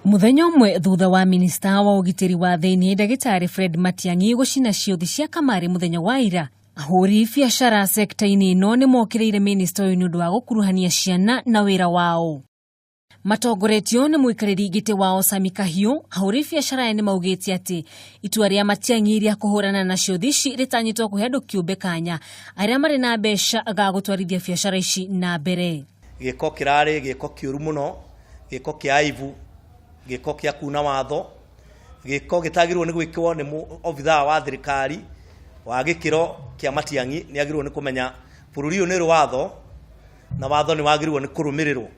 Muthenya umwe thutha wa minista wa ugitiri wa thiini Ndagitari Fred Matiang'i gucina ciothi cia kamari muthenya wa ira, ahuri biacara sekta-ini ino ni mokireire minista uyu ni undu wa gukuruhania ciana na wira wao. Matongoretio ni muikariri giti wao Sami Kahiu, ahuri biacara ni maugitie ati itua ria Matiang'i ria kuhurana na ciothi ici ritanyitwo kuhe andu kiumbe kanya aria mari na mbeca ga gutwarithia biacara ici na mbere. Giko kirari giko kiuru muno, giko kia aibu, giko kia kuna watho, giko gitagirwo ni gwikwo ni obithaa wa thirikari wa gikiro kia Matiang'i ni agirwo ni kumenya bururi uyu ni rwatho na watho ni wagirwo ni kurumirirwo.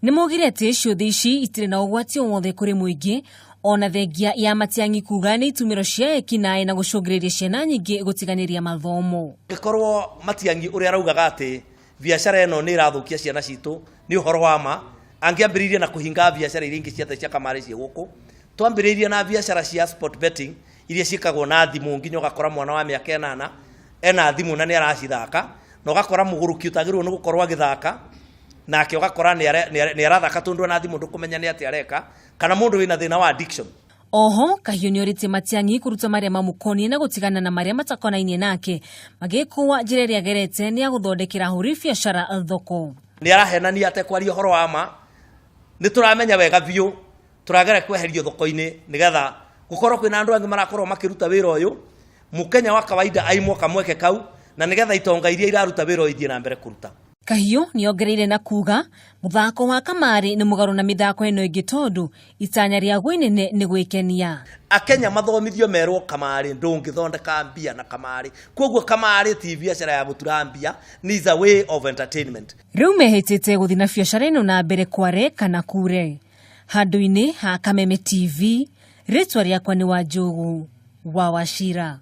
Ni mogire ati ciothi ici itire na ugwati wothe kuri muingi, ona thengia ya Matiang'i kuga ni itumiro cia ekinae na gucungiriria ciana nyingi gutiganiria mathomo. Gikorwo Matiang'i uria araugaga ati biacara eno ni irathukia ciana citu ni uhoro wa ma, angiambiriria na kuhinga biacara iria ingi cia kamari cia guku, twambiriria na biacara cia sport betting iria cikagwo na thimu, nginya ugakora mwana wa miaka 8 ena thimu na ni aracithaka, na ugakora muguruki utagirwo ni gukorwa githaka nake ugakora ni arathaka tondu na thimu ndukumenya ni ati areka kana mundu wina thina wa addiction. Oho Kahiu ni orite Matiang'i kuruta maria mamukoni na gutigana na maria matakonainie nake magikuwa njira iria gerete ni aguthondekera ahuri biacara thoko. Ni arahenania ate kwaria horo wa ma, ni turamenya wega biu turagera kweherio thoko-ini nigetha gukorwo kwina andu angi marakorwo makiruta wira uyu mukenya wa kawaida aimwo kamweke kau na nigetha itonga iria iraruta wira ithie na mbere kuruta. Kahiu ni ongereire na kuga muthako wa kamari ni mugaru na mithako eno ingi tondu itanya ria gwinene ni gwikenia. Akenya mathomithio merwo kamari ndungithondeka mbia na kamari, koguo kamari ti biacara ya gutura mbia, ni is a way of entertainment. Riu mehitite guthina biacara eno na mbere kware kana kure. Handu-ini ha Kameme TV, ritwa riakwa ni Wanjogu wa Wachira.